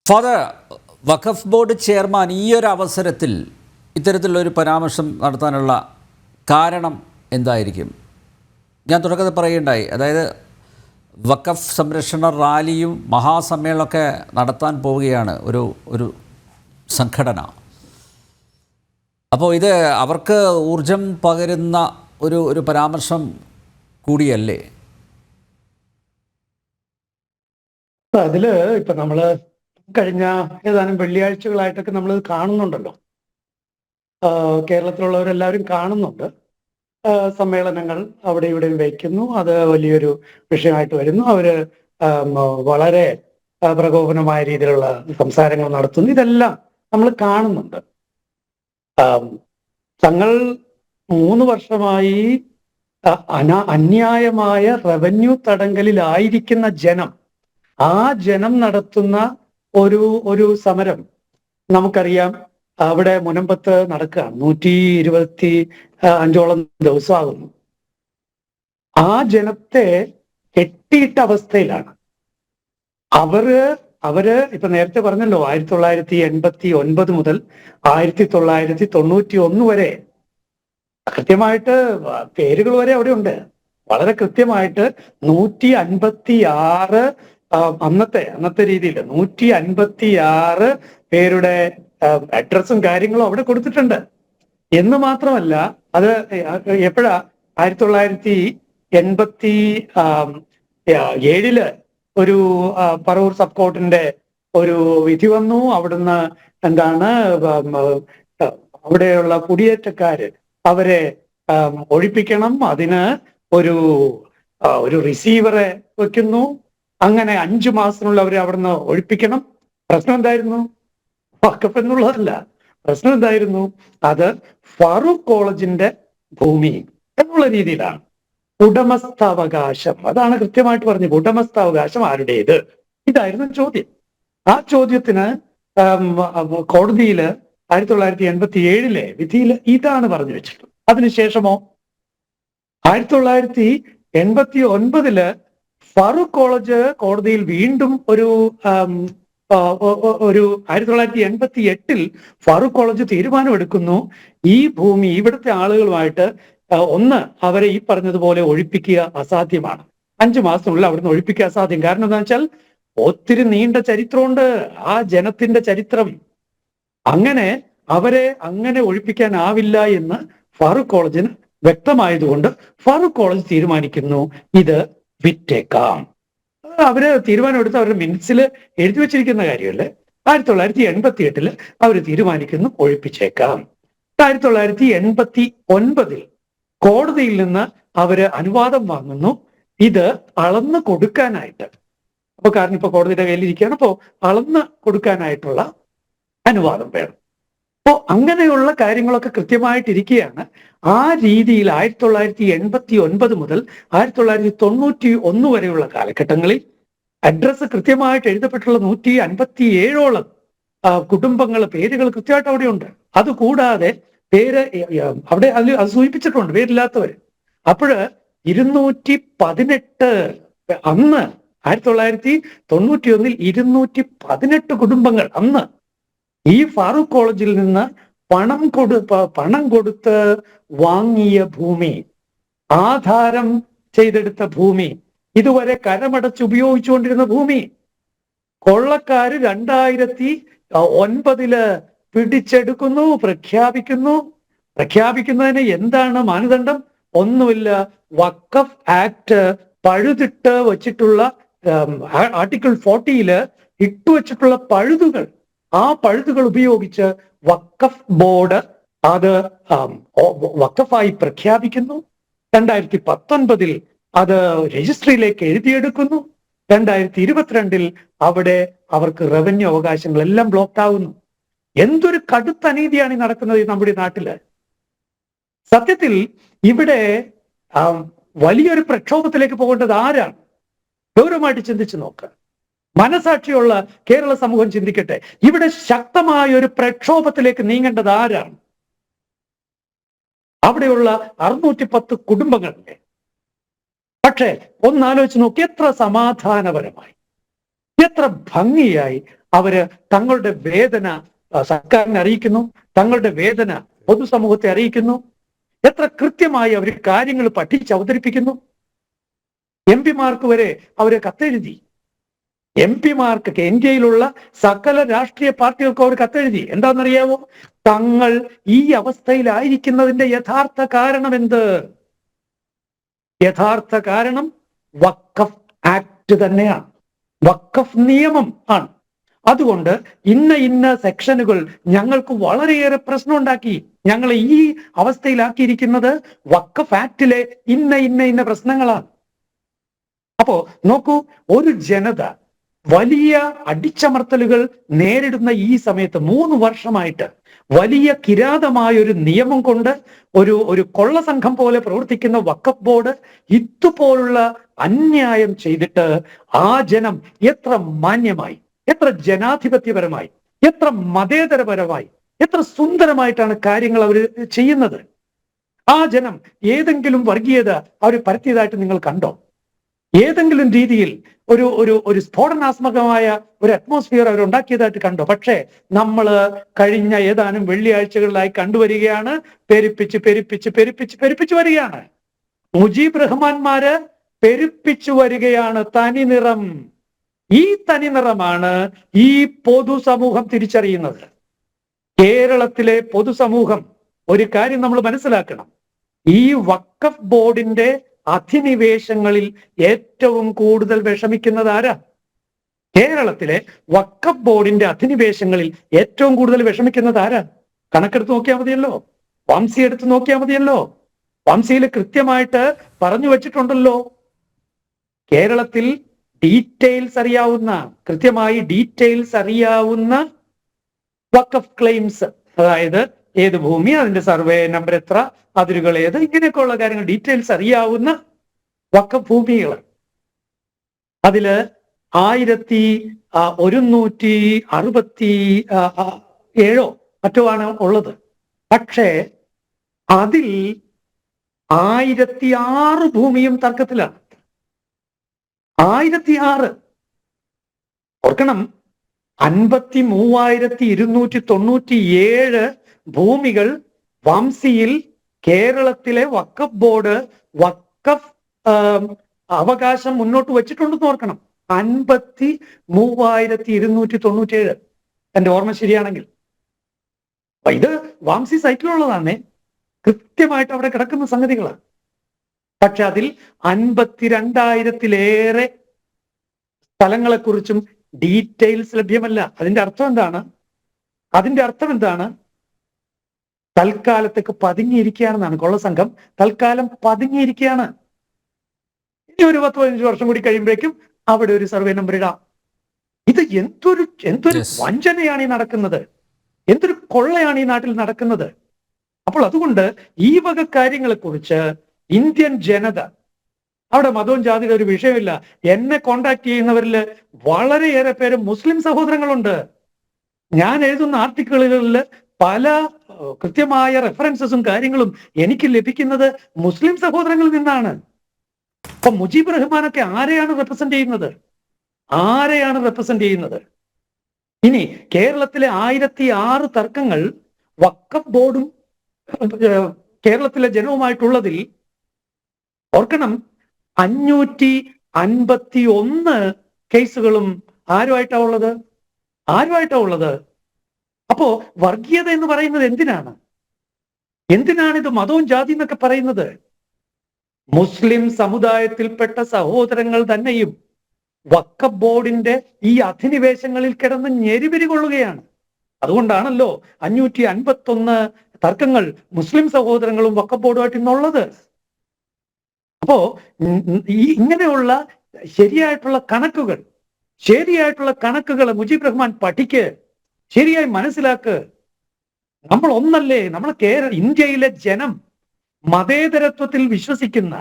Father, വഖഫ് board chairman ഈ ഒരു അവസരത്തിൽ ഇത്തരത്തിലുള്ളൊരു പരാമർശം നടത്താനുള്ള കാരണം എന്തായിരിക്കും? ഞാൻ തുടക്കത്തിൽ പറയുകയുണ്ടായി, അതായത് വഖഫ് സംരക്ഷണ റാലിയും മഹാസമ്മേളനമൊക്കെ നടത്താൻ പോവുകയാണ് ഒരു സംഘടന. അപ്പോൾ ഇത് അവർക്ക് ഊർജം പകരുന്ന ഒരു പരാമർശം കൂടിയല്ലേ? അതില് ഇപ്പൊ നമ്മള് കഴിഞ്ഞ ഏതാനും വെള്ളിയാഴ്ചകളായിട്ടൊക്കെ നമ്മൾ കാണുന്നുണ്ടല്ലോ, കേരളത്തിലുള്ളവരെല്ലാവരും കാണുന്നുണ്ട്. സമ്മേളനങ്ങൾ അവിടെ ഇവിടെയും വയ്ക്കുന്നു, അത് വലിയൊരു വിഷയമായിട്ട് വരുന്നു. അവര് വളരെ പ്രകോപനമായ രീതിയിലുള്ള സംസാരങ്ങൾ നടത്തുന്നു. ഇതെല്ലാം നമ്മൾ കാണുന്നുണ്ട്. തങ്ങൾ 3 വർഷമായി അന്യായമായ റവന്യൂ തടങ്കലിലായിരിക്കുന്ന ജനം, ആ ജനം നടത്തുന്ന ഒരു സമരം നമുക്കറിയാം. അവിടെ മുനമ്പത്ത് നടക്കുകയാണ്. 125ഓളം ദിവസമാകുന്നു. ആ ജനത്തെ കെട്ടിയിട്ട അവസ്ഥയിലാണ്. അവര് ഇപ്പൊ നേരത്തെ പറഞ്ഞല്ലോ, 1989 മുതൽ 1991 വരെ കൃത്യമായിട്ട് പേരുകൾ വരെ അവിടെ ഉണ്ട്. വളരെ കൃത്യമായിട്ട് 156 അന്നത്തെ രീതിയിൽ 156 പേരുടെ അഡ്രസ്സും കാര്യങ്ങളും അവിടെ കൊടുത്തിട്ടുണ്ട്. എന്ന് മാത്രമല്ല, അത് എപ്പോഴാ 1987 ഒരു പറവൂർ സബ് കോർട്ടിന്റെ ഒരു വിധി വന്നു. അവിടുന്ന് എന്താണ്, അവിടെയുള്ള കുടിയേറ്റക്കാര് അവരെ ഒഴിപ്പിക്കണം, അതിന് ഒരു റിസീവറെ വെക്കുന്നു. അങ്ങനെ 5 മാസത്തിനുള്ളിൽ അവരെ അവിടുന്ന് ഒഴിപ്പിക്കണം. പ്രശ്നം എന്തായിരുന്നു? വഖഫ് എന്നുള്ളതല്ല, പ്രശ്നം എന്തായിരുന്നു? അത് ഫാറൂഖ് കോളേജിന്റെ ഭൂമി എന്നുള്ള രീതിയിലാണ്. ഉടമസ്ഥാവകാശം, അതാണ് കൃത്യമായിട്ട് പറഞ്ഞത്. ഉടമസ്ഥാവകാശം ആരുടേത്? ഇതായിരുന്നു ചോദ്യം. ആ ചോദ്യത്തിന് കോടതിയില് 1987 വിധിയിൽ ഇതാണ് പറഞ്ഞു വെച്ചിട്ടുള്ളത്. അതിനുശേഷമോ 1989 ഫാറൂഖ് കോളേജ് കോടതിയിൽ വീണ്ടും ഒരു 1988 ഫാറൂഖ് കോളേജ് തീരുമാനമെടുക്കുന്നു, ഈ ഭൂമി ഇവിടുത്തെ ആളുകളുമായിട്ട് അവരെ ഈ പറഞ്ഞതുപോലെ ഒഴിപ്പിക്കുക അസാധ്യമാണ്. 5 മാസത്തിനുള്ളിൽ അവിടുന്ന് ഒഴിപ്പിക്കുക അസാധ്യം. കാരണം എന്താ വെച്ചാൽ ഒത്തിരി നീണ്ട ചരിത്രമുണ്ട് ആ ജനത്തിന്റെ ചരിത്രം. അങ്ങനെ അവരെ അങ്ങനെ ഒഴിപ്പിക്കാനാവില്ല എന്ന് ഫാറൂഖ് കോളേജിന് വ്യക്തമായതുകൊണ്ട് ഫാറൂഖ് കോളേജ് തീരുമാനിക്കുന്നു, ഇത് വിറ്റേക്കാം. അവര് തീരുമാനമെടുത്ത് അവരുടെ മിനിറ്റ്സിൽ എഴുതി വെച്ചിരിക്കുന്ന കാര്യമല്ലേ. 1988 അവർ തീരുമാനിക്കുന്നു, ഒഴിപ്പിച്ചേക്കാം. 1989 കോടതിയിൽ നിന്ന് അവര് അനുവാദം വാങ്ങുന്നു, ഇത് അളന്ന് കൊടുക്കാനായിട്ട്. അപ്പൊ കാരണം ഇപ്പൊ കോടതിയുടെ കയ്യിലിരിക്കുകയാണ്, അപ്പോ അളന്ന് കൊടുക്കാനായിട്ടുള്ള അനുവാദം വേണം. അപ്പോ അങ്ങനെയുള്ള കാര്യങ്ങളൊക്കെ കൃത്യമായിട്ടിരിക്കുകയാണ്. ആ രീതിയിൽ 1989 മുതൽ 1991 വരെയുള്ള കാലഘട്ടങ്ങളിൽ അഡ്രസ്സ് കൃത്യമായിട്ട് എഴുതപ്പെട്ടുള്ള 157ഓളം കുടുംബങ്ങൾ, പേരുകൾ കൃത്യമായിട്ട് അവിടെയുണ്ട്. അതുകൂടാതെ പേര് അവിടെ അത് സൂചിപ്പിച്ചിട്ടുണ്ട്, പേരില്ലാത്തവര്. അപ്പോഴ് 218 അന്ന് 1991 218 കുടുംബങ്ങൾ അന്ന് ഈ ഫാറൂഖ് കോളേജിൽ നിന്ന് പണം കൊടുത്ത് വാങ്ങിയ ഭൂമി, ആധാരം ചെയ്തെടുത്ത ഭൂമി, ഇതുവരെ കരമടച്ച് ഉപയോഗിച്ചുകൊണ്ടിരുന്ന ഭൂമി, കൊള്ളക്കാര് 2009 പിടിച്ചെടുക്കുന്നു, പ്രഖ്യാപിക്കുന്നതിന് എന്താണ് മാനദണ്ഡം? ഒന്നുമില്ല, വഖഫ് ആക്ട് പഴുതിട്ട് വച്ചിട്ടുള്ള ആർട്ടിക്കിൾ 40 ഇട്ടുവച്ചിട്ടുള്ള പഴുതുകൾ, ആ പഴുതുകൾ ഉപയോഗിച്ച് വഖഫ് ബോർഡ് അത് വഖഫായി പ്രഖ്യാപിക്കുന്നു. 2019 അത് രജിസ്ട്രിയിലേക്ക് എഴുതിയെടുക്കുന്നു. 2022 അവിടെ അവർക്ക് റവന്യൂ അവകാശങ്ങളെല്ലാം ബ്ലോക്ക് ആകുന്നു. എന്തൊരു കടുത്ത അനീതിയാണ് ഈ നടക്കുന്നത് നമ്മുടെ നാട്ടില്. സത്യത്തിൽ ഇവിടെ വലിയൊരു പ്രക്ഷോഭത്തിലേക്ക് പോകേണ്ടത് ആരാണ്? ഗൗരവമായിട്ട് ചിന്തിച്ചു നോക്കുക. മനസാക്ഷിയുള്ള കേരള സമൂഹം ചിന്തിക്കട്ടെ. ഇവിടെ ശക്തമായ ഒരു പ്രക്ഷോഭത്തിലേക്ക് നീങ്ങേണ്ടത് ആരാണ്? അവിടെയുള്ള 610 കുടുംബങ്ങളുടെ. പക്ഷേ ഒന്നാലോചിച്ച് നോക്കി, എത്ര സമാധാനപരമായി, എത്ര ഭംഗിയായി അവര് തങ്ങളുടെ വേദന സർക്കാരിനെ അറിയിക്കുന്നു, തങ്ങളുടെ വേദന പൊതുസമൂഹത്തെ അറിയിക്കുന്നു. എത്ര കൃത്യമായി അവർ കാര്യങ്ങൾ പഠിച്ച് അവതരിപ്പിക്കുന്നു. MP മാർക്ക് വരെ അവര് കത്തെഴുതി. MP മാർക്ക് ഇന്ത്യയിലുള്ള സകല രാഷ്ട്രീയ പാർട്ടികൾക്കും അവർ കത്തെഴുതി. എന്താണെന്നറിയാവോ? തങ്ങൾ ഈ അവസ്ഥയിലായിരിക്കുന്നതിന്റെ യഥാർത്ഥ കാരണം എന്ത്? യഥാർത്ഥ കാരണം വഖഫ് ആക്ട് തന്നെയാണ്, വഖഫ് നിയമം ആണ്. അതുകൊണ്ട് ഇന്ന സെക്ഷനുകൾ ഞങ്ങൾക്ക് വളരെയേറെ പ്രശ്നം ഉണ്ടാക്കി, ഞങ്ങളെ ഈ അവസ്ഥയിലാക്കിയിരിക്കുന്നത് വഖഫ് ആക്ടിലെ ഇന്ന പ്രശ്നങ്ങളാണ്. അപ്പോ നോക്കൂ, ഒരു ജനത വലിയ അടിച്ചമർത്തലുകൾ നേരിടുന്ന ഈ സമയത്ത് 3 വർഷമായിട്ട് വലിയ കിരാതമായ ഒരു നിയമം കൊണ്ട് ഒരു കൊള്ള സംഘം പോലെ പ്രവർത്തിക്കുന്ന വഖഫ് ബോർഡ് ഇതുപോലുള്ള അന്യായം ചെയ്തിട്ട് ആ ജനം എത്ര മാന്യമായി, എത്ര ജനാധിപത്യപരമായി, എത്ര മതേതരപരമായി, എത്ര സുന്ദരമായിട്ടാണ് കാര്യങ്ങൾ അവർ ചെയ്യുന്നത്. ആ ജനം ഏതെങ്കിലും വർഗീയത അവർ പരത്തിയതായിട്ട് നിങ്ങൾ കണ്ടോ? ഏതെങ്കിലും രീതിയിൽ ഒരു സ്ഫോടനാത്മകമായ ഒരു അറ്റ്മോസ്ഫിയർ അവർ ഉണ്ടാക്കിയതായിട്ട് കണ്ടോ? പക്ഷേ നമ്മൾ കഴിഞ്ഞ ഏതാനും വെള്ളിയാഴ്ചകളിലായി കണ്ടുവരികയാണ്, പെരുപ്പിച്ച് വരികയാണ്. മുജീബ് റഹ്മാൻമാര് പെരുപ്പിച്ചു വരികയാണ്. തനിനിറം, ഈ തനിനിറമാണ് ഈ പൊതുസമൂഹം തിരിച്ചറിയുന്നത്. കേരളത്തിലെ പൊതുസമൂഹം ഒരു കാര്യം നമ്മൾ മനസ്സിലാക്കണം. ഈ വഖഫ് ബോർഡിന്റെ അധിനിവേശങ്ങളിൽ ഏറ്റവും കൂടുതൽ വിഷമിക്കുന്നത് ആരാ? കേരളത്തിലെ വഖഫ് ബോർഡിന്റെ അധിനിവേശങ്ങളിൽ ഏറ്റവും കൂടുതൽ വിഷമിക്കുന്നത് ആരാ? കണക്കെടുത്ത് നോക്കിയാൽ മതിയല്ലോ, വംശി എടുത്ത് നോക്കിയാൽ മതിയല്ലോ. വംശിയിൽ കൃത്യമായിട്ട് പറഞ്ഞു വെച്ചിട്ടുണ്ടല്ലോ. കേരളത്തിൽ കൃത്യമായി ഡീറ്റെയിൽസ് അറിയാവുന്ന വഖഫ് ക്ലെയിംസ്, അതായത് ഏത് ഭൂമി, അതിന്റെ സർവേ നമ്പർ എത്ര, അതിരുകൾ ഏത്, ഇങ്ങനെയൊക്കെയുള്ള കാര്യങ്ങൾ ഡീറ്റെയിൽസ് അറിയാവുന്ന വഖഫ് ഭൂമികൾ അതില് 1167 മറ്റോ ആണ് ഉള്ളത്. പക്ഷേ അതിൽ 1006 ഭൂമിയും തർക്കത്തിലാണ്. 1006. ഓർക്കണം, 53,297 ഭൂമികൾ വംശിയിൽ കേരളത്തിലെ വഖഫ് ബോർഡ് വഖഫ് അവകാശം മുന്നോട്ട് വെച്ചിട്ടുണ്ടെന്ന് ഓർക്കണം. 53,297, എന്റെ ഓർമ്മ ശരിയാണെങ്കിൽ. അപ്പൊ ഇത് വംശി സൈറ്റിലുള്ളതാണ്, കൃത്യമായിട്ട് അവിടെ കിടക്കുന്ന സംഗതികളാണ്. പക്ഷെ അതിൽ 52,000-ലേറെ സ്ഥലങ്ങളെക്കുറിച്ചും ഡീറ്റെയിൽസ് ലഭ്യമല്ല. അതിന്റെ അർത്ഥം എന്താണ്? തൽക്കാലത്തേക്ക് പതുങ്ങിയിരിക്കുകയാണെന്നാണ്. കൊള്ളസംഘം തൽക്കാലം പതുങ്ങിയിരിക്കുകയാണ്. ഇനി ഒരു 10-15 വർഷം കൂടി കഴിയുമ്പോഴേക്കും അവിടെ ഒരു സർവേ നമ്പർ ഇടാം. ഇത് എന്തൊരു വഞ്ചനയാണ് ഈ നടക്കുന്നത്, എന്തൊരു കൊള്ളയാണ് ഈ നാട്ടിൽ നടക്കുന്നത്. അപ്പോൾ അതുകൊണ്ട് ഈ വക കാര്യങ്ങളെ കുറിച്ച് ഇന്ത്യൻ ജനത, അവിടെ മതവും ജാതിയുടെ ഒരു വിഷയമില്ല. എന്നെ കോണ്ടാക്ട് ചെയ്യുന്നവരിൽ വളരെയേറെ പേര് മുസ്ലിം സഹോദരങ്ങളുണ്ട്. ഞാൻ എഴുതുന്ന ആർട്ടിക്കിളുകളിൽ പല കൃത്യമായ റെഫറൻസസും കാര്യങ്ങളും എനിക്ക് ലഭിക്കുന്നത് മുസ്ലിം സഹോദരങ്ങളിൽ നിന്നാണ്. അപ്പൊ മുജീബ് റഹ്മാനൊക്കെ ആരെയാണ് റെപ്രസെന്റ് ചെയ്യുന്നത്? ഇനി കേരളത്തിലെ 1006 തർക്കങ്ങൾ വഖഫ് ബോർഡും കേരളത്തിലെ ജനവുമായിട്ടുള്ളതിൽ ഓർക്കണം, 551 കേസുകളും ആരുമായിട്ടാ ഉള്ളത്? അപ്പോ വർഗീയത എന്ന് പറയുന്നത് എന്തിനാണ് ഇത് മതവും ജാതി എന്നൊക്കെ പറയുന്നത്? മുസ്ലിം സമുദായത്തിൽപ്പെട്ട സഹോദരങ്ങൾ തന്നെയും വഖഫ് ബോർഡിന്റെ ഈ അധിനിവേശങ്ങളിൽ കിടന്ന് ഞെരിപിരി കൊള്ളുകയാണ്. അതുകൊണ്ടാണല്ലോ 551 തർക്കങ്ങൾ മുസ്ലിം സഹോദരങ്ങളും വഖഫ് ബോർഡുമായിട്ട് ഇന്നുള്ളത്. അപ്പോ ഇങ്ങനെയുള്ള ശരിയായിട്ടുള്ള കണക്കുകൾ മുജീബ് റഹ്മാൻ പഠിക്ക്, ശരിയായി മനസ്സിലാക്ക്. നമ്മൾ ഒന്നല്ലേ? നമ്മൾ ഇന്ത്യയിലെ ജനം മതേതരത്വത്തിൽ വിശ്വസിക്കുന്ന,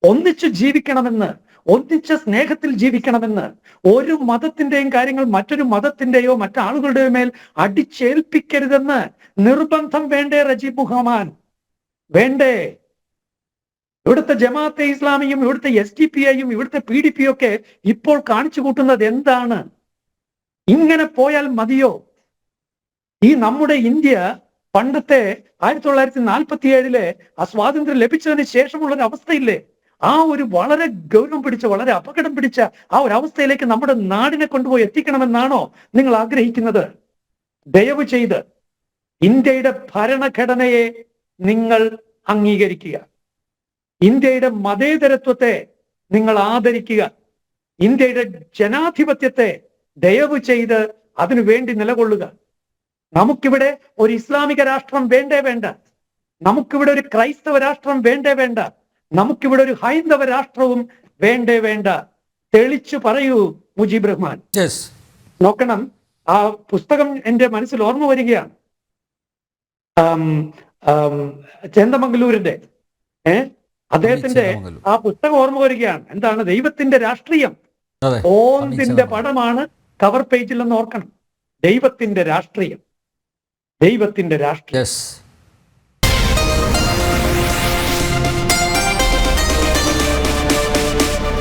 ഒന്നിച്ച് ജീവിക്കണമെന്ന്, ഒന്നിച്ച സ്നേഹത്തിൽ ജീവിക്കണമെന്ന്, ഒരു മതത്തിന്റെയും കാര്യങ്ങൾ മറ്റൊരു മതത്തിന്റെയോ മറ്റാളുകളുടെയോ മേൽ അടിച്ചേൽപ്പിക്കരുതെന്ന് നിർബന്ധം വേണ്ടേ റജീബ് മുഹമ്മൻ? വേണ്ടേ? ഇവിടുത്തെ ജമാഅത്തെ ഇസ്ലാമിയും ഇവിടുത്തെ SDPI യും ഇവിടുത്തെ PDP ഒക്കെ ഇപ്പോൾ കാണിച്ചു കൂട്ടുന്നത് എന്താണ്? ഇങ്ങനെ പോയാൽ മതിയോ? ഈ നമ്മുടെ ഇന്ത്യ പണ്ടത്തെ 1947 ആ സ്വാതന്ത്ര്യം ലഭിച്ചതിന് ശേഷമുള്ള ഒരു അവസ്ഥയില്ലേ, ആ ഒരു വളരെ ഗൗരവം പിടിച്ച, വളരെ അപകടം പിടിച്ച ആ ഒരു അവസ്ഥയിലേക്ക് നമ്മുടെ നാടിനെ കൊണ്ടുപോയി എത്തിക്കണമെന്നാണോ നിങ്ങൾ ആഗ്രഹിക്കുന്നത്? ദയവ് ചെയ്ത് ഇന്ത്യയുടെ ഭരണഘടനയെ നിങ്ങൾ അംഗീകരിക്കുക. ഇന്ത്യയുടെ മതേതരത്വത്തെ നിങ്ങൾ ആദരിക്കുക. ഇന്ത്യയുടെ ജനാധിപത്യത്തെ ദയവ് ചെയ്ത് അതിനു വേണ്ടി നിലകൊള്ളുക. നമുക്കിവിടെ ഒരു ഇസ്ലാമിക രാഷ്ട്രം വേണ്ടേ വേണ്ട, നമുക്കിവിടെ ഒരു ക്രൈസ്തവ രാഷ്ട്രം വേണ്ടേ വേണ്ട, നമുക്കിവിടെ ഒരു ഹൈന്ദവ രാഷ്ട്രവും വേണ്ടേ വേണ്ട. തെളിച്ചു പറയൂ മുജീബ് റഹ്മാൻ. നോക്കണം, ആ പുസ്തകം എന്റെ മനസ്സിൽ ഓർമ്മ വരികയാണ്. ചേന്ദമംഗലൂരിന്റെ അദ്ദേഹത്തിന്റെ ആ പുസ്തകം ഓർമ്മ വരികയാണ്. എന്താണ്? ദൈവത്തിന്റെ രാഷ്ട്രീയം. ഓന്തിന്റെ പടമാണ് കവർ പേജിൽ എന്ന് ഓർക്കണം. ദൈവത്തിന്റെ രാഷ്ട്രീയം, ദൈവത്തിന്റെ രാഷ്ട്രീയം.